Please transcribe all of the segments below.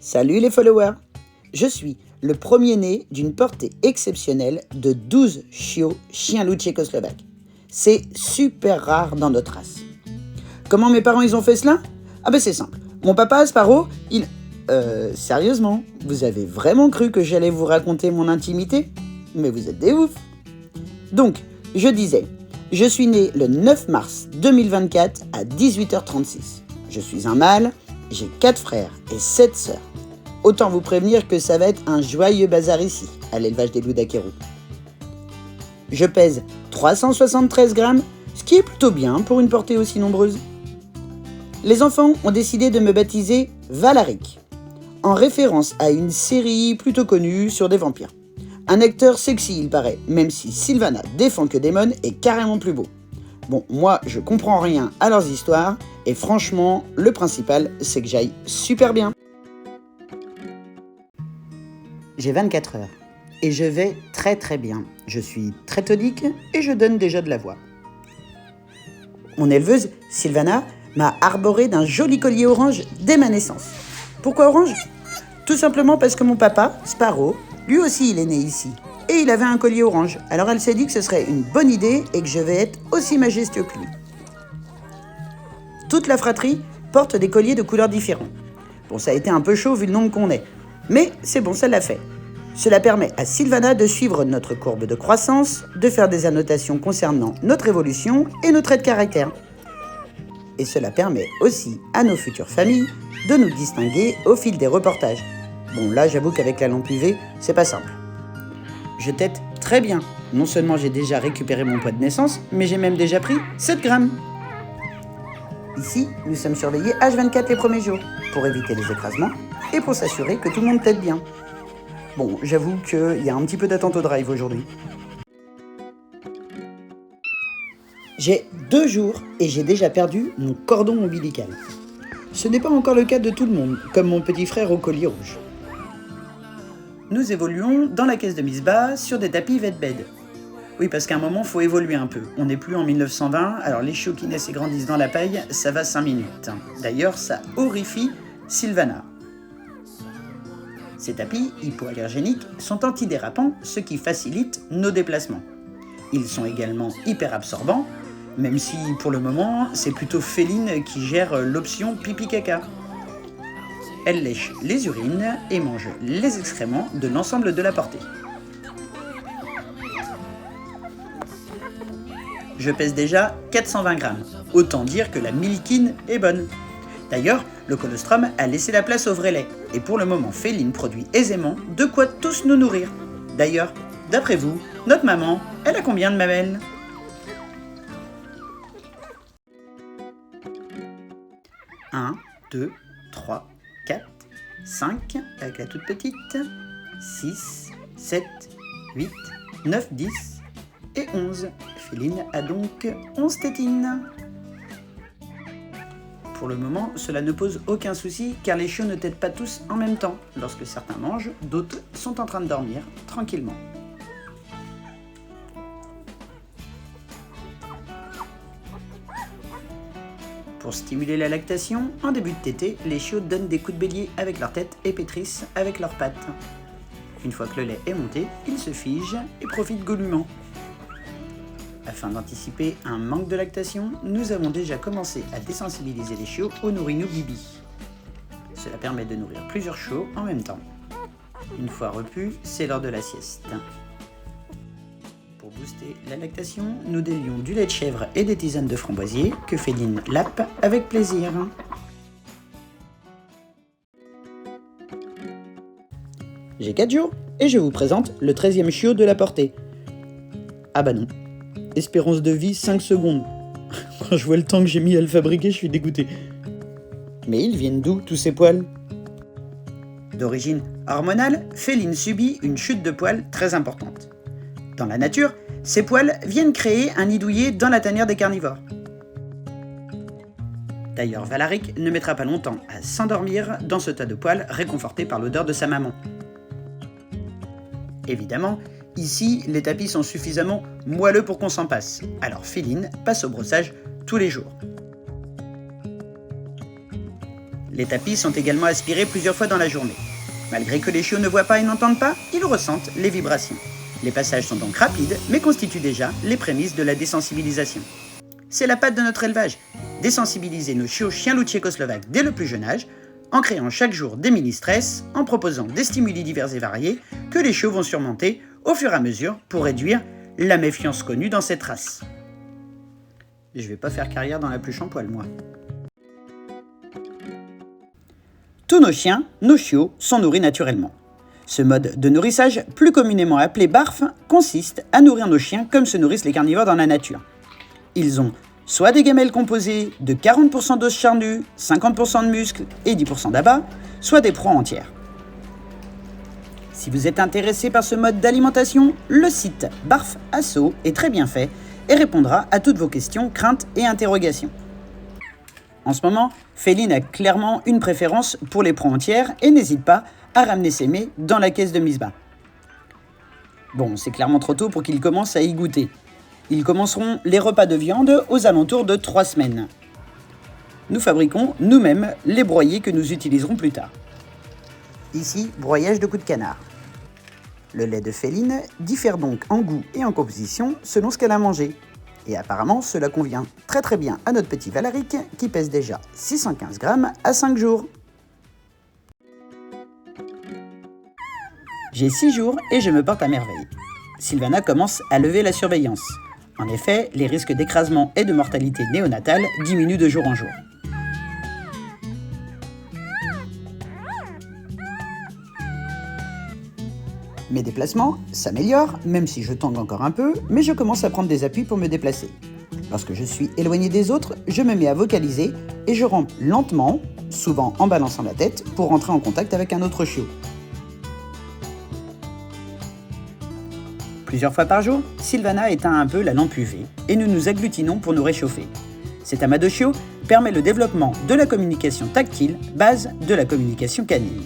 Salut les followers! Je suis le premier-né d'une portée exceptionnelle de 12 chiots chiens loups tchécoslovaques. C'est super rare dans notre race. Comment mes parents ils ont fait cela? Ah ben c'est simple. Mon papa, Sparrow, il... sérieusement, vous avez vraiment cru que j'allais vous raconter mon intimité? Mais vous êtes des oufs! Donc, je disais, je suis né le 9 mars 2024 à 18h36. Je suis un mâle, j'ai 4 frères et 7 sœurs. Autant vous prévenir que ça va être un joyeux bazar ici, à l'élevage des loups d'Aquerou. Je pèse 373 grammes, ce qui est plutôt bien pour une portée aussi nombreuse. Les enfants ont décidé de me baptiser Valaric, en référence à une série plutôt connue sur des vampires. Un acteur sexy il paraît, même si Sylvana défend que Damon est carrément plus beau. Bon, moi je comprends rien à leurs histoires, et franchement, le principal c'est que j'aille super bien. J'ai 24 heures, et je vais très très bien. Je suis très tonique, et je donne déjà de la voix. Mon éleveuse, Sylvana, m'a arboré d'un joli collier orange dès ma naissance. Pourquoi orange? Tout simplement parce que mon papa, Sparrow, lui aussi il est né ici. Et il avait un collier orange. Alors elle s'est dit que ce serait une bonne idée et que je vais être aussi majestueux que lui. Toute la fratrie porte des colliers de couleurs différentes. Bon, ça a été un peu chaud vu le nombre qu'on est. Mais c'est bon, ça l'a fait. Cela permet à Sylvana de suivre notre courbe de croissance, de faire des annotations concernant notre évolution et nos traits de caractère. Et cela permet aussi à nos futures familles de nous distinguer au fil des reportages. Bon, là, j'avoue qu'avec la lampe UV, c'est pas simple. Je tète très bien. Non seulement j'ai déjà récupéré mon poids de naissance, mais j'ai même déjà pris 7 grammes. Ici, nous sommes surveillés H24 les premiers jours, pour éviter les écrasements et pour s'assurer que tout le monde tète bien. Bon, j'avoue qu'il y a un petit peu d'attente au drive aujourd'hui. J'ai 2 jours et j'ai déjà perdu mon cordon ombilical. Ce n'est pas encore le cas de tout le monde, comme mon petit frère au collier rouge. Nous évoluons dans la caisse de Miss Ba sur des tapis vet-bed. Oui, parce qu'à un moment, faut évoluer un peu. On n'est plus en 1920, alors les chiots qui naissent et grandissent dans la paille, ça va 5 minutes. D'ailleurs, ça horrifie Sylvana. Ces tapis hypoallergéniques sont antidérapants, ce qui facilite nos déplacements. Ils sont également hyper absorbants, même si pour le moment, c'est plutôt Féline qui gère l'option pipi-caca. Elle lèche les urines et mange les excréments de l'ensemble de la portée. Je pèse déjà 420 grammes, autant dire que la milkine est bonne. D'ailleurs, le colostrum a laissé la place au vrai lait, et pour le moment, Féline produit aisément de quoi tous nous nourrir. D'ailleurs, d'après vous, notre maman, elle a combien de mamelles? 1, 2, 3, 4, 5 avec la toute petite, 6, 7, 8, 9, 10 et 11. Féline a donc 11 tétines. Pour le moment, cela ne pose aucun souci car les chiots ne tètent pas tous en même temps. Lorsque certains mangent, d'autres sont en train de dormir tranquillement. Pour stimuler la lactation, en début de tétée, les chiots donnent des coups de bélier avec leur tête et pétrissent avec leurs pattes. Une fois que le lait est monté, ils se figent et profitent goulûment. Afin d'anticiper un manque de lactation, nous avons déjà commencé à désensibiliser les chiots au nourrinou Bibi. Cela permet de nourrir plusieurs chiots en même temps. Une fois repus, c'est l'heure de la sieste. Pour booster la lactation, nous délions du lait de chèvre et des tisanes de framboisier que Féline lappe avec plaisir. J'ai 4 jours et je vous présente le 13e chiot de la portée. Ah bah non. Espérance de vie 5 secondes. Quand je vois le temps que j'ai mis à le fabriquer, je suis dégoûté. Mais ils viennent d'où tous ces poils? D'origine hormonale, Féline subit une chute de poils très importante. Dans la nature, ces poils viennent créer un nid douillet dans la tanière des carnivores. D'ailleurs, Valaric ne mettra pas longtemps à s'endormir dans ce tas de poils réconforté par l'odeur de sa maman. Évidemment, ici, les tapis sont suffisamment moelleux pour qu'on s'en passe, alors Féline passe au brossage tous les jours. Les tapis sont également aspirés plusieurs fois dans la journée. Malgré que les chiots ne voient pas et n'entendent pas, ils ressentent les vibrations. Les passages sont donc rapides, mais constituent déjà les prémices de la désensibilisation. C'est la patte de notre élevage, désensibiliser nos chiots chiens loups tchécoslovaques dès le plus jeune âge, en créant chaque jour des mini-stress, en proposant des stimuli divers et variés que les chiots vont surmonter au fur et à mesure pour réduire la méfiance connue dans cette race. Je vais pas faire carrière dans la pluche en poil, moi. Tous nos chiens, nos chiots, sont nourris naturellement. Ce mode de nourrissage, plus communément appelé BARF, consiste à nourrir nos chiens comme se nourrissent les carnivores dans la nature. Ils ont soit des gamelles composées de 40% d'os charnus, 50% de muscles et 10% d'abats, soit des proies entières. Si vous êtes intéressé par ce mode d'alimentation, le site BARF Asso est très bien fait et répondra à toutes vos questions, craintes et interrogations. En ce moment, Féline a clairement une préférence pour les proies entières et n'hésite pas à ramener ses mets dans la caisse de Misbah. Bon, c'est clairement trop tôt pour qu'ils commencent à y goûter. Ils commenceront les repas de viande aux alentours de 3 semaines. Nous fabriquons nous-mêmes les broyés que nous utiliserons plus tard. Ici, broyage de coups de canard. Le lait de Féline diffère donc en goût et en composition selon ce qu'elle a mangé. Et apparemment, cela convient très bien à notre petit Valaric qui pèse déjà 615 grammes à 5 jours. J'ai 6 jours et je me porte à merveille. Sylvana commence à lever la surveillance. En effet, les risques d'écrasement et de mortalité néonatale diminuent de jour en jour. Mes déplacements s'améliorent, même si je tangue encore un peu, mais je commence à prendre des appuis pour me déplacer. Lorsque je suis éloigné des autres, je me mets à vocaliser et je rampe lentement, souvent en balançant la tête, pour rentrer en contact avec un autre chiot. Plusieurs fois par jour, Sylvana éteint un peu la lampe UV et nous nous agglutinons pour nous réchauffer. Cet amas de chiots permet le développement de la communication tactile, base de la communication canine.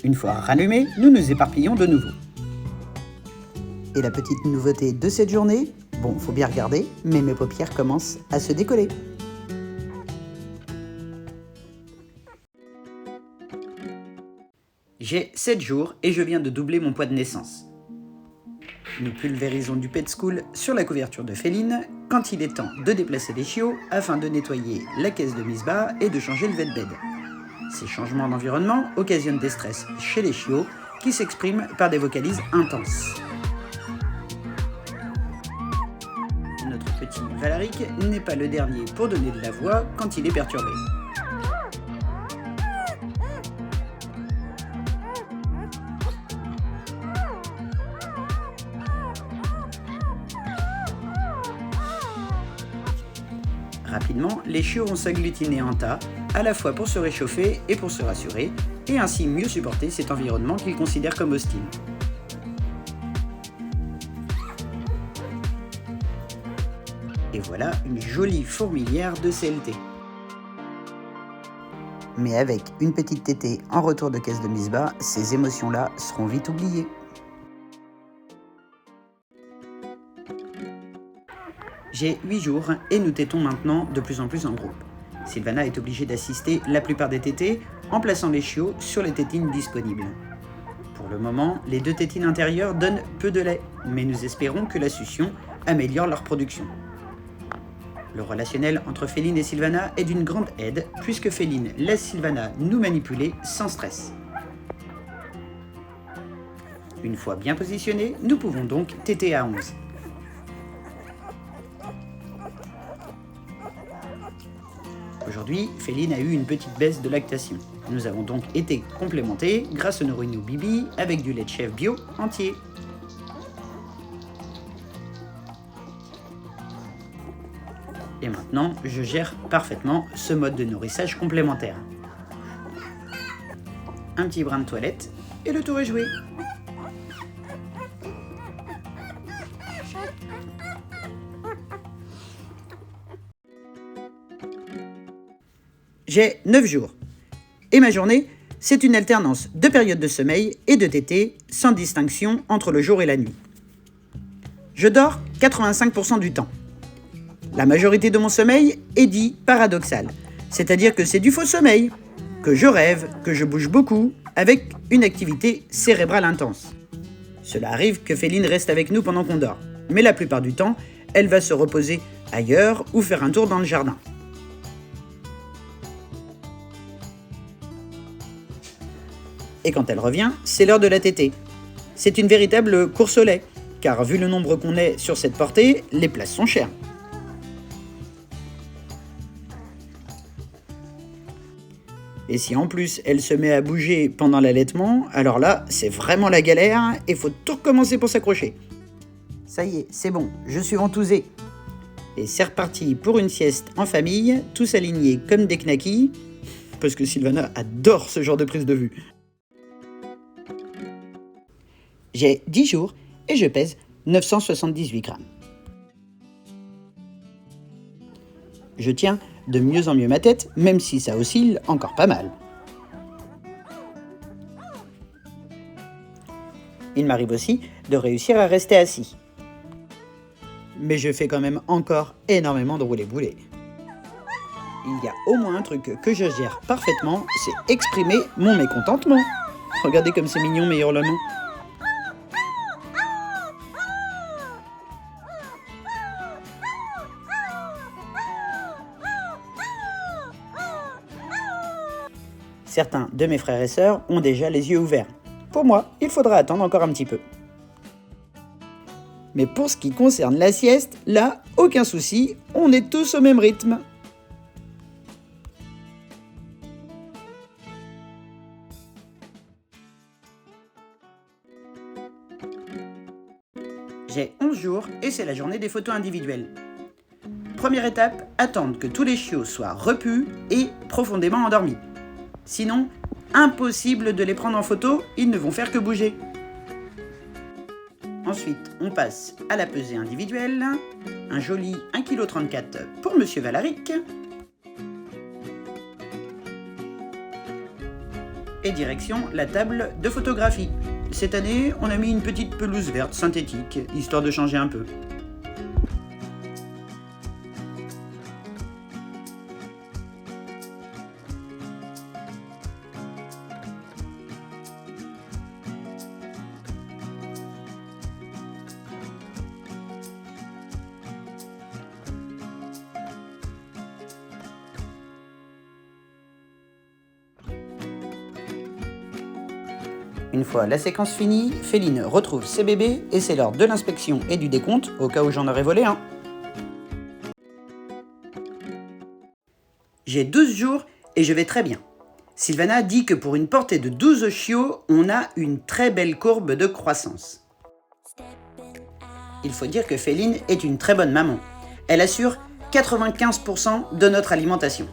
Une fois rallumés, nous nous éparpillons de nouveau. Et la petite nouveauté de cette journée, bon, faut bien regarder, mais mes paupières commencent à se décoller. J'ai 7 jours et je viens de doubler mon poids de naissance. Nous pulvérisons du Pet School sur la couverture de Féline quand il est temps de déplacer les chiots afin de nettoyer la caisse de Misbah et de changer le vet-bed. Ces changements d'environnement occasionnent des stress chez les chiots qui s'expriment par des vocalises intenses. Notre petit Valaric n'est pas le dernier pour donner de la voix quand il est perturbé. Rapidement, les chiots vont s'agglutiner en tas, à la fois pour se réchauffer et pour se rassurer, et ainsi mieux supporter cet environnement qu'ils considèrent comme hostile. Et voilà une jolie fourmilière de CLT. Mais avec une petite tétée en retour de caisse de Misbah, ces émotions-là seront vite oubliées. J'ai 8 jours et nous tétons maintenant de plus en plus en groupe. Sylvana est obligée d'assister la plupart des tétés en plaçant les chiots sur les tétines disponibles. Pour le moment, les 2 tétines intérieures donnent peu de lait, mais nous espérons que la succion améliore leur production. Le relationnel entre Féline et Sylvana est d'une grande aide puisque Féline laisse Sylvana nous manipuler sans stress. Une fois bien positionnés, nous pouvons donc téter à 11. Aujourd'hui, Féline a eu une petite baisse de lactation. Nous avons donc été complémentés grâce au Norino Bibi avec du lait de chèvre bio entier. Et maintenant, je gère parfaitement ce mode de nourrissage complémentaire. Un petit brin de toilette et le tour est joué. J'ai 9 jours. Et ma journée, c'est une alternance de périodes de sommeil et de tétée, sans distinction entre le jour et la nuit. Je dors 85% du temps. La majorité de mon sommeil est dit paradoxal, c'est-à-dire que c'est du faux sommeil, que je rêve, que je bouge beaucoup, avec une activité cérébrale intense. Cela arrive que Féline reste avec nous pendant qu'on dort, mais la plupart du temps, elle va se reposer ailleurs ou faire un tour dans le jardin. Et quand elle revient, c'est l'heure de la tétée. C'est une véritable course au lait, car vu le nombre qu'on est sur cette portée, les places sont chères. Et si en plus elle se met à bouger pendant l'allaitement, alors là, c'est vraiment la galère et faut tout recommencer pour s'accrocher. Ça y est, c'est bon, je suis ventousé. Et c'est reparti pour une sieste en famille, tous alignés comme des knackis, parce que Sylvana adore ce genre de prise de vue. J'ai 10 jours et je pèse 978 grammes. Je tiens de mieux en mieux ma tête, même si ça oscille encore pas mal. Il m'arrive aussi de réussir à rester assis. Mais je fais quand même encore énormément de roulé-boulé. Il y a au moins un truc que je gère parfaitement, c'est exprimer mon mécontentement. Regardez comme c'est mignon mes hurlements. Certains de mes frères et sœurs ont déjà les yeux ouverts. Pour moi, il faudra attendre encore un petit peu. Mais pour ce qui concerne la sieste, là, aucun souci, on est tous au même rythme. J'ai 11 jours et c'est la journée des photos individuelles. Première étape, attendre que tous les chiots soient repus et profondément endormis. Sinon, impossible de les prendre en photo, ils ne vont faire que bouger. Ensuite, on passe à la pesée individuelle. Un joli 1,34 kg pour Monsieur Valaric. Et direction la table de photographie. Cette année, on a mis une petite pelouse verte synthétique, histoire de changer un peu. Une fois la séquence finie, Féline retrouve ses bébés et c'est l'heure de l'inspection et du décompte, au cas où j'en aurais volé un. J'ai 12 jours et je vais très bien. Sylvana dit que pour une portée de 12 chiots, on a une très belle courbe de croissance. Il faut dire que Féline est une très bonne maman. Elle assure 95% de notre alimentation.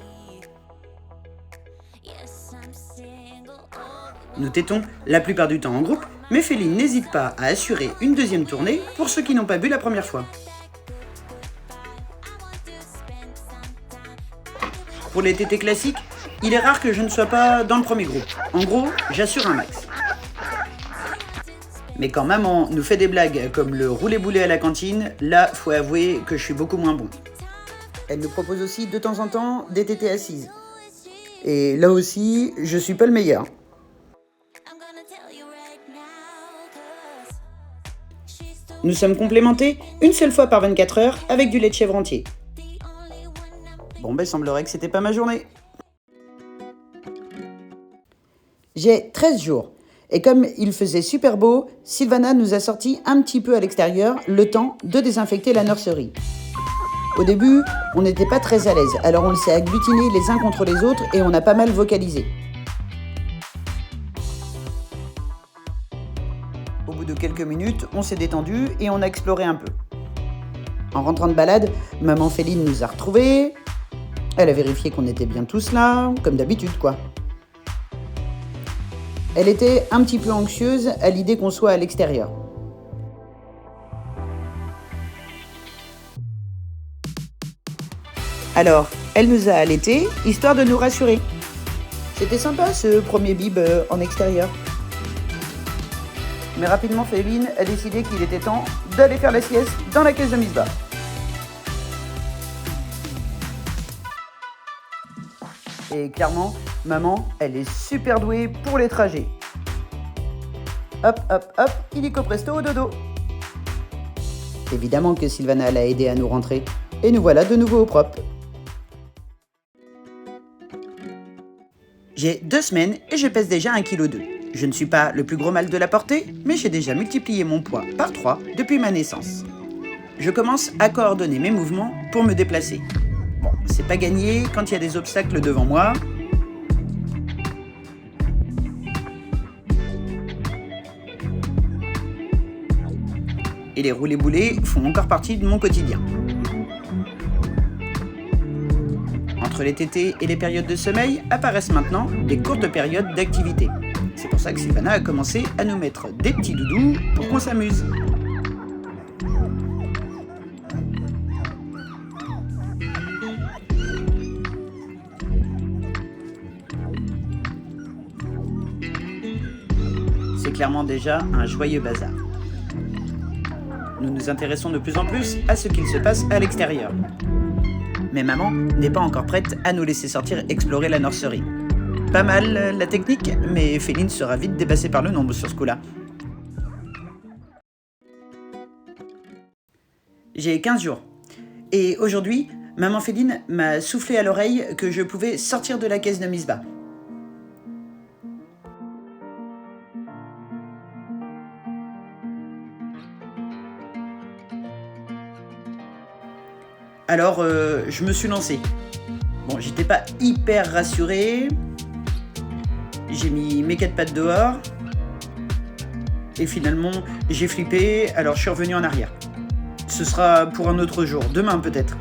Nous tétons la plupart du temps en groupe, mais Féline n'hésite pas à assurer une deuxième tournée pour ceux qui n'ont pas bu la première fois. Pour les tétés classiques, il est rare que je ne sois pas dans le premier groupe. En gros, j'assure un max. Mais quand maman nous fait des blagues comme le roulé-boulé à la cantine, là, faut avouer que je suis beaucoup moins bon. Elle nous propose aussi de temps en temps des tétés assises. Et là aussi, je suis pas le meilleur. Nous sommes complémentés une seule fois par 24 heures avec du lait de chèvre entier. Bon, ben, semblerait que c'était pas ma journée. J'ai 13 jours. Et comme il faisait super beau, Sylvana nous a sortis un petit peu à l'extérieur, le temps de désinfecter la nurserie. Au début, on n'était pas très à l'aise, alors on s'est agglutinés les uns contre les autres et on a pas mal vocalisé. Au bout de quelques minutes, on s'est détendu et on a exploré un peu. En rentrant de balade, maman Féline nous a retrouvés. Elle a vérifié qu'on était bien tous là, comme d'habitude quoi. Elle était un petit peu anxieuse à l'idée qu'on soit à l'extérieur. Alors, elle nous a allaités, histoire de nous rassurer. C'était sympa ce premier bib en extérieur. Mais rapidement, Féline a décidé qu'il était temps d'aller faire la sieste dans la caisse de Misbah. Et clairement, maman, elle est super douée pour les trajets. Hop, hop, hop, illico presto au dodo. Évidemment que Sylvana l'a aidé à nous rentrer. Et nous voilà de nouveau au propre. J'ai 2 semaines et je pèse déjà 1,2 kg. Je ne suis pas le plus gros mal de la portée, mais j'ai déjà multiplié mon poids par 3 depuis ma naissance. Je commence à coordonner mes mouvements pour me déplacer. Bon, c'est pas gagné quand il y a des obstacles devant moi. Et les roulés-boulés font encore partie de mon quotidien. Entre les tétés et les périodes de sommeil apparaissent maintenant des courtes périodes d'activité. C'est pour ça que Sylvana a commencé à nous mettre des petits doudous pour qu'on s'amuse. C'est clairement déjà un joyeux bazar. Nous nous intéressons de plus en plus à ce qu'il se passe à l'extérieur. Mais maman n'est pas encore prête à nous laisser sortir explorer la nurserie. Pas mal la technique, mais Féline sera vite dépassée par le nombre sur ce coup-là. J'ai 15 jours. Et aujourd'hui, maman Féline m'a soufflé à l'oreille que je pouvais sortir de la caisse de Misbah. Alors, je me suis lancé. Bon, j'étais pas hyper rassuré. J'ai mis mes 4 pattes dehors. Et finalement, j'ai flippé, alors je suis revenu en arrière. Ce sera pour un autre jour, demain peut-être.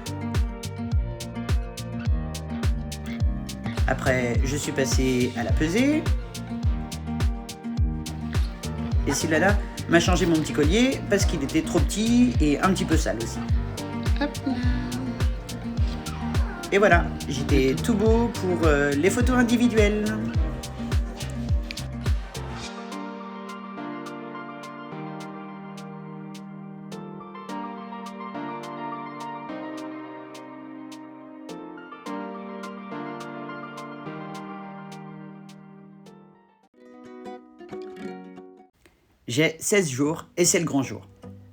Après, je suis passé à la pesée. Et Sylvana m'a changé mon petit collier parce qu'il était trop petit et un petit peu sale aussi. Hop là. Et voilà, j'étais tout beau pour les photos individuelles. J'ai 16 jours et c'est le grand jour,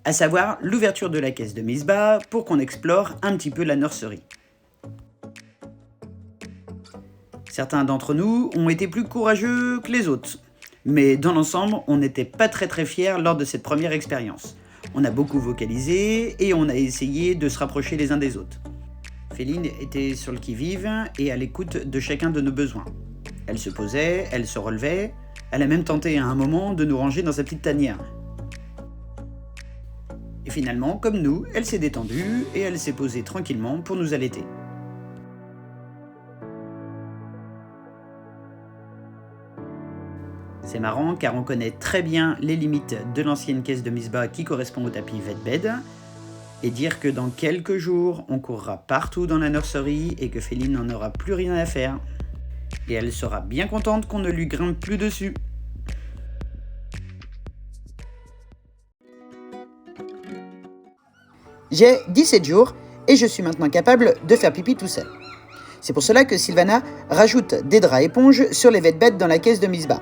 à savoir l'ouverture de la caisse de Misbah pour qu'on explore un petit peu la nurserie. Certains d'entre nous ont été plus courageux que les autres, mais dans l'ensemble, on n'était pas très fiers lors de cette première expérience. On a beaucoup vocalisé et on a essayé de se rapprocher les uns des autres. Féline était sur le qui-vive et à l'écoute de chacun de nos besoins. Elle se posait, elle se relevait, elle a même tenté à un moment de nous ranger dans sa petite tanière. Et finalement, comme nous, elle s'est détendue et elle s'est posée tranquillement pour nous allaiter. C'est marrant car on connaît très bien les limites de l'ancienne caisse de Misbah qui correspond au tapis Vetbed, et dire que dans quelques jours on courra partout dans la nurserie et que Féline n'en aura plus rien à faire. Et elle sera bien contente qu'on ne lui grimpe plus dessus. J'ai 17 jours et je suis maintenant capable de faire pipi tout seul. C'est pour cela que Sylvana rajoute des draps éponges sur les Vetbed dans la caisse de Misbah.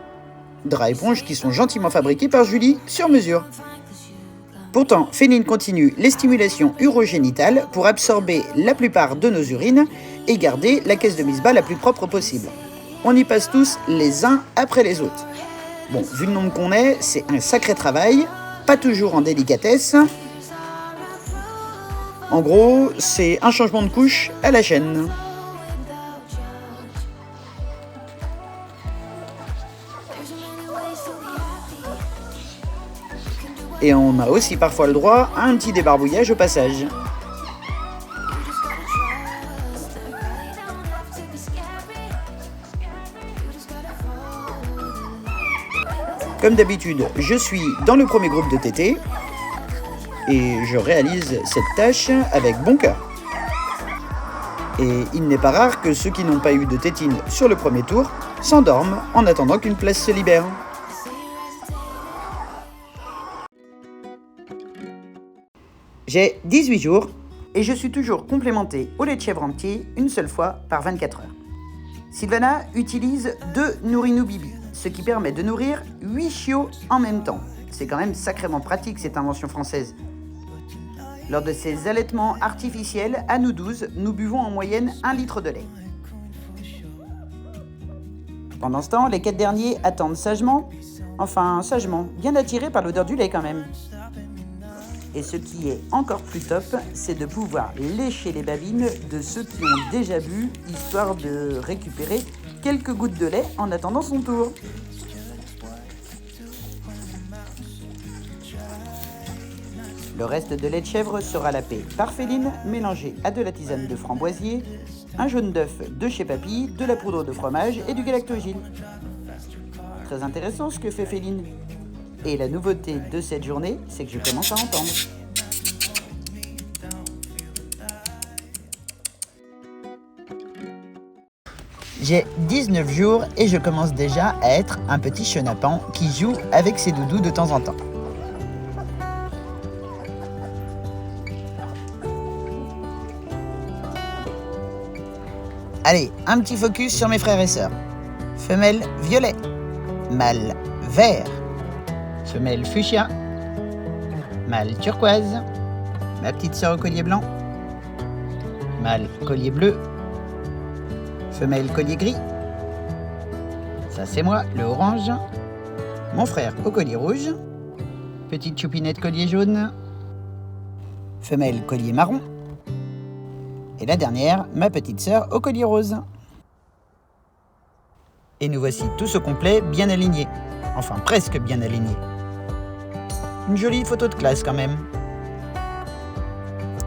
Draps éponges qui sont gentiment fabriqués par Julie sur mesure. Pourtant, Féline continue les stimulations urogénitales pour absorber la plupart de nos urines et garder la caisse de Misbah la plus propre possible. On y passe tous les uns après les autres. Bon, vu le nombre qu'on est, c'est un sacré travail, pas toujours en délicatesse. En gros, c'est un changement de couche à la chaîne. Et on a aussi parfois le droit à un petit débarbouillage au passage. Comme d'habitude, je suis dans le premier groupe de tétés et je réalise cette tâche avec bon cœur. Et il n'est pas rare que ceux qui n'ont pas eu de tétine sur le premier tour s'endorment en attendant qu'une place se libère. J'ai 18 jours et je suis toujours complémenté au lait de chèvre entier une seule fois par 24 heures. Sylvana utilise 2 Nourrinou Bibi, ce qui permet de nourrir 8 chiots en même temps. C'est quand même sacrément pratique cette invention française. Lors de ces allaitements artificiels, à nous 12, nous buvons en moyenne 1 litre de lait. Pendant ce temps, les 4 derniers attendent sagement, bien attirés par l'odeur du lait quand même. Et ce qui est encore plus top, c'est de pouvoir lécher les babines de ceux qui ont déjà bu, histoire de récupérer quelques gouttes de lait en attendant son tour. Le reste de lait de chèvre sera lapé par Féline, mélangé à de la tisane de framboisier, un jaune d'œuf de chez Papy, de la poudre de fromage et du galactogène. Très intéressant ce que fait Féline. Et la nouveauté de cette journée, c'est que je commence à entendre. J'ai 19 jours et je commence déjà à être un petit chenapan qui joue avec ses doudous de temps en temps. Allez, un petit focus sur mes frères et sœurs. Femelle violet, mâle vert, femelle fuchsia, mâle turquoise, ma petite sœur au collier blanc, mâle collier bleu, femelle collier gris, ça c'est moi, le orange, mon frère au collier rouge, petite choupinette collier jaune, femelle collier marron, et la dernière, ma petite sœur au collier rose. Et nous voici tous au complet, bien alignés. Enfin, presque bien alignés. Une jolie photo de classe quand même.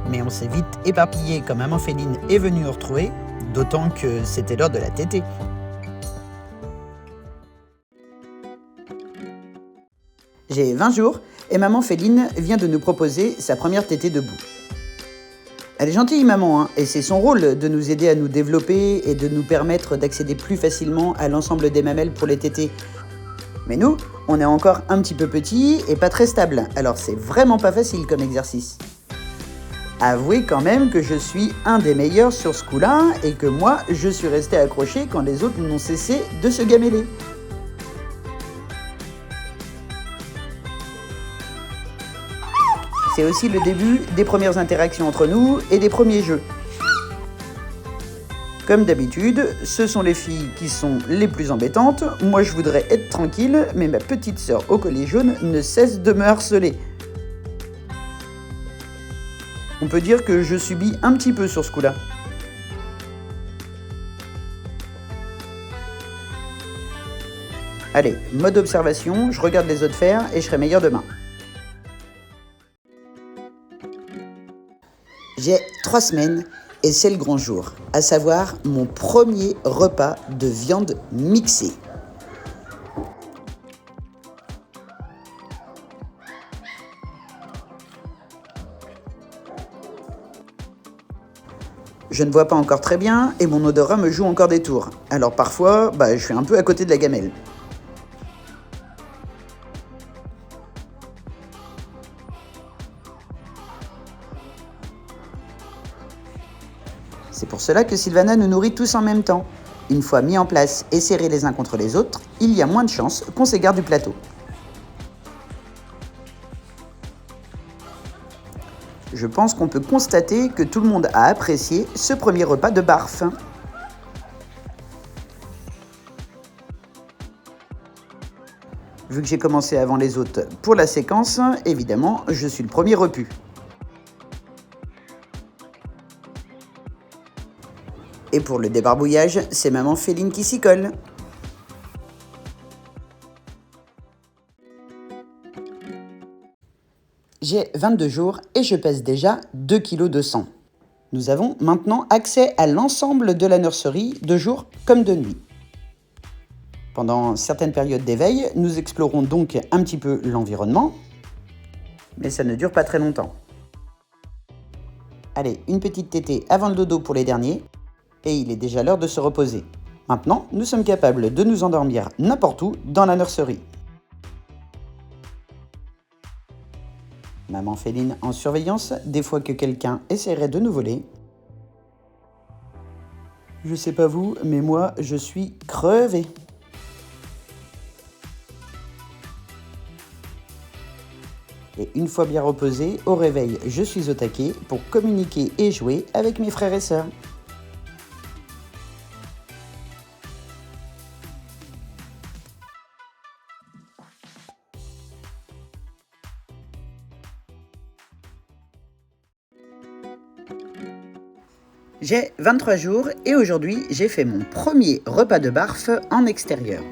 Mais on s'est vite éparpillé quand maman Féline est venue nous retrouver, d'autant que c'était l'heure de la tétée. J'ai 20 jours et maman Féline vient de nous proposer sa première tétée debout. Elle est gentille, maman, hein, et c'est son rôle de nous aider à nous développer et de nous permettre d'accéder plus facilement à l'ensemble des mamelles pour les téter. Mais nous, on est encore un petit peu petits et pas très stables, alors c'est vraiment pas facile comme exercice. Avouez quand même que je suis un des meilleurs sur ce coup-là et que moi, je suis resté accroché quand les autres n'ont cessé de se gameler. C'est aussi le début des premières interactions entre nous et des premiers jeux. Comme d'habitude, ce sont les filles qui sont les plus embêtantes. Moi, je voudrais être tranquille, mais ma petite sœur au collier jaune ne cesse de me harceler. On peut dire que je subis un petit peu sur ce coup-là. Allez, mode observation, je regarde les autres faire et je serai meilleur demain. J'ai 3 semaines et c'est le grand jour, à savoir mon premier repas de viande mixée. Je ne vois pas encore très bien et mon odorat me joue encore des tours. Alors parfois, je suis un peu à côté de la gamelle. C'est pour cela que Sylvana nous nourrit tous en même temps. Une fois mis en place et serrés les uns contre les autres, il y a moins de chances qu'on s'égare du plateau. Je pense qu'on peut constater que tout le monde a apprécié ce premier repas de barf. Vu que j'ai commencé avant les autres pour la séquence, évidemment, je suis le premier repu. Et pour le débarbouillage, c'est maman Féline qui s'y colle. J'ai 22 jours et je pèse déjà 2 kg de sang. Nous avons maintenant accès à l'ensemble de la nurserie, de jour comme de nuit. Pendant certaines périodes d'éveil, nous explorons donc un petit peu l'environnement, mais ça ne dure pas très longtemps. Allez, une petite tétée avant le dodo pour les derniers. Et il est déjà l'heure de se reposer. Maintenant, nous sommes capables de nous endormir n'importe où dans la nurserie. Maman Féline en surveillance, des fois que quelqu'un essaierait de nous voler. Je sais pas vous, mais moi, je suis crevé. Et une fois bien reposé, au réveil, je suis au taquet pour communiquer et jouer avec mes frères et sœurs. J'ai 23 jours et aujourd'hui, j'ai fait mon premier repas de barf en extérieur.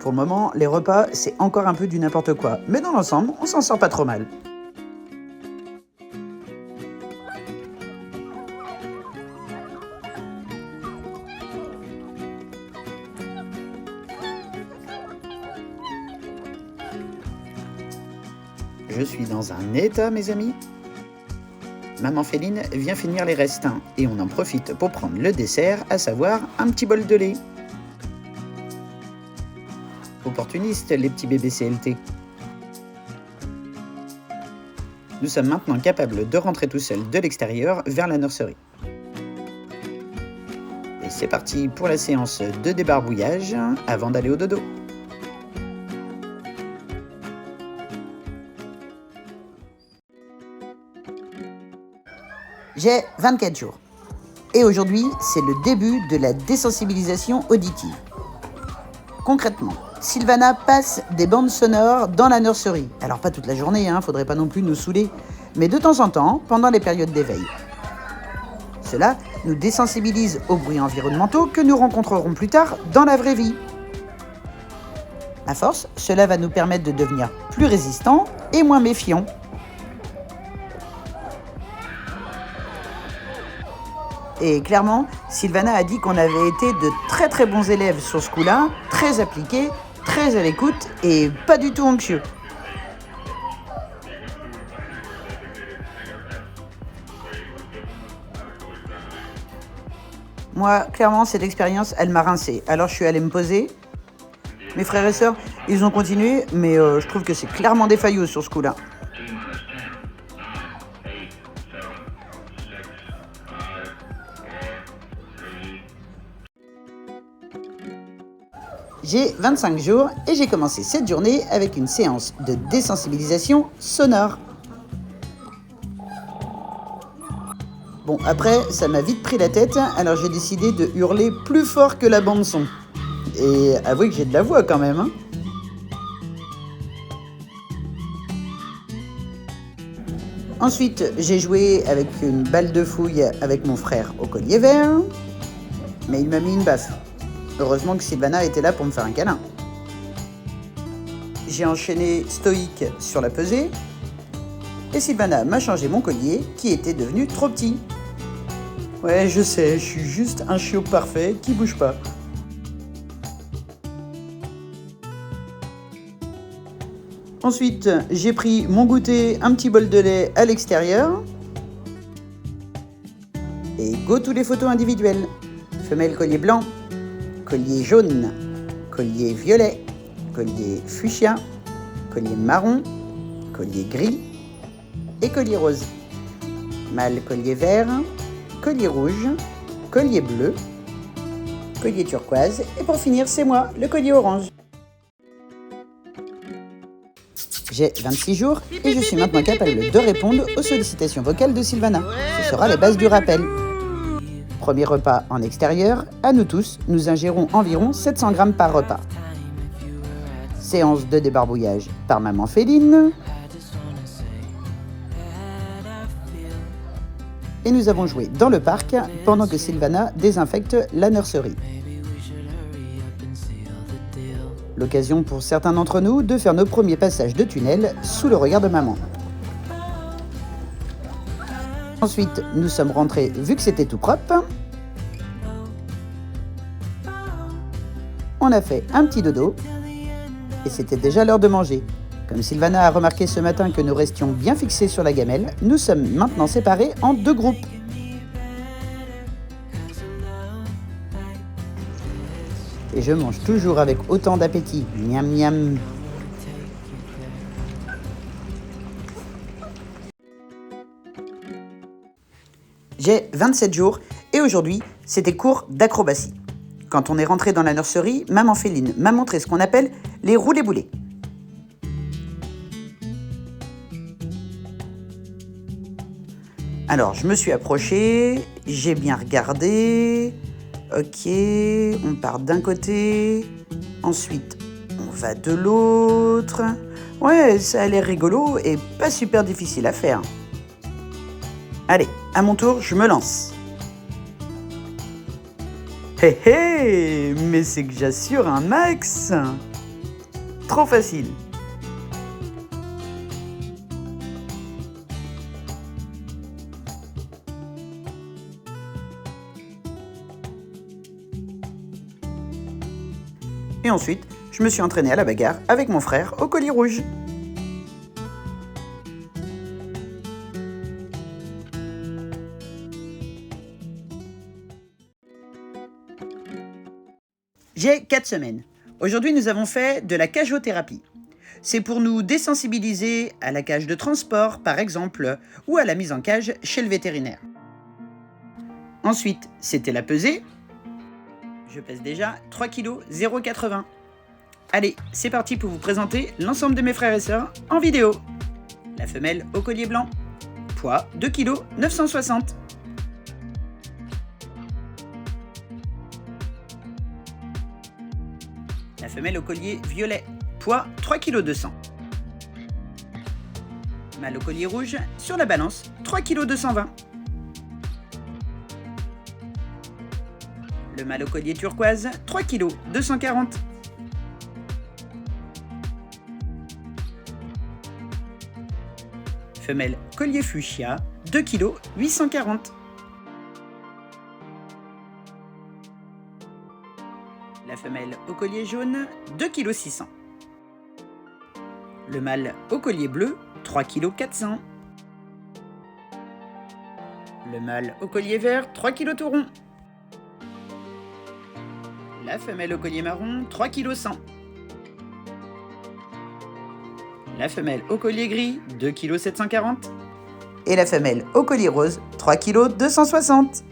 Pour le moment, les repas, c'est encore un peu du n'importe quoi. Mais dans l'ensemble, on s'en sort pas trop mal. Je suis dans un état, mes amis. Maman Féline vient finir les restes et on en profite pour prendre le dessert, à savoir un petit bol de lait. Opportunistes, les petits bébés CLT. Nous sommes maintenant capables de rentrer tout seuls de l'extérieur vers la nurserie. Et c'est parti pour la séance de débarbouillage avant d'aller au dodo. J'ai 24 jours. Et aujourd'hui, c'est le début de la désensibilisation auditive. Concrètement, Sylvana passe des bandes sonores dans la nurserie. Alors pas toute la journée, faudrait pas non plus nous saouler, mais de temps en temps, pendant les périodes d'éveil. Cela nous désensibilise aux bruits environnementaux que nous rencontrerons plus tard dans la vraie vie. À force, cela va nous permettre de devenir plus résistants et moins méfiants. Et clairement, Sylvana a dit qu'on avait été de très très bons élèves sur ce coup-là, très appliqués, très à l'écoute et pas du tout anxieux. Moi, clairement, cette expérience, elle m'a rincé. Alors je suis allée me poser. Mes frères et sœurs, ils ont continué, mais je trouve que c'est clairement des faillots sur ce coup-là. J'ai 25 jours et j'ai commencé cette journée avec une séance de désensibilisation sonore. Bon, après, ça m'a vite pris la tête, alors j'ai décidé de hurler plus fort que la bande-son. Et avouez que j'ai de la voix quand même. Ensuite, j'ai joué avec une balle de fouille avec mon frère au collier vert, mais il m'a mis une baffe. Heureusement que Sylvana était là pour me faire un câlin. J'ai enchaîné stoïque sur la pesée et Sylvana m'a changé mon collier qui était devenu trop petit. Ouais, je sais, je suis juste un chiot parfait qui bouge pas. Ensuite, j'ai pris mon goûter, un petit bol de lait à l'extérieur et go tous les photos individuelles. Femelle collier blanc, collier jaune, collier violet, collier fuchsia, collier marron, collier gris et collier rose. Mâle collier vert, collier rouge, collier bleu, collier turquoise et pour finir, c'est moi, le collier orange. J'ai 26 jours et je suis maintenant capable de répondre aux sollicitations vocales de Sylvana. Ce sera la base du rappel. Premier repas en extérieur, à nous tous, nous ingérons environ 700 grammes par repas. Séance de débarbouillage par maman Féline. Et nous avons joué dans le parc pendant que Sylvana désinfecte la nurserie. L'occasion pour certains d'entre nous de faire nos premiers passages de tunnel sous le regard de maman. Ensuite, nous sommes rentrés vu que c'était tout propre. On a fait un petit dodo et c'était déjà l'heure de manger. Comme Sylvana a remarqué ce matin que nous restions bien fixés sur la gamelle, nous sommes maintenant séparés en 2 groupes. Et je mange toujours avec autant d'appétit. Miam miam. J'ai 27 jours et aujourd'hui, c'était cours d'acrobatie. Quand on est rentré dans la nurserie, maman Féline m'a montré ce qu'on appelle les roulés-boulés. Alors, je me suis approché, j'ai bien regardé. Ok, on part d'un côté, ensuite on va de l'autre. Ouais, ça a l'air rigolo et pas super difficile à faire. Allez, à mon tour, je me lance. Hé hé, mais c'est que j'assure un max. Trop facile. Et ensuite, je me suis entraîné à la bagarre avec mon frère au collier rouge. J'ai 4 semaines. Aujourd'hui, nous avons fait de la cageothérapie. C'est pour nous désensibiliser à la cage de transport, par exemple, ou à la mise en cage chez le vétérinaire. Ensuite, c'était la pesée. Je pèse déjà 3 kg 0,80. Allez, c'est parti pour vous présenter l'ensemble de mes frères et sœurs en vidéo. La femelle au collier blanc. Poids 2 kg 960. La femelle au collier violet. Poids 3 kg 200. Mâle au collier rouge, sur la balance, 3 kg 220. Le mâle au collier turquoise, 3 kg 240. Femelle collier fuchsia, 2 kg 840. La femelle au collier jaune, 2 kg 600. Le mâle au collier bleu, 3 kg 400. Le mâle au collier vert, 3 kg tout rond. La femelle au collier marron, 3 kg 100. La femelle au collier gris, 2 kg 740. Et la femelle au collier rose, 3 kg 260.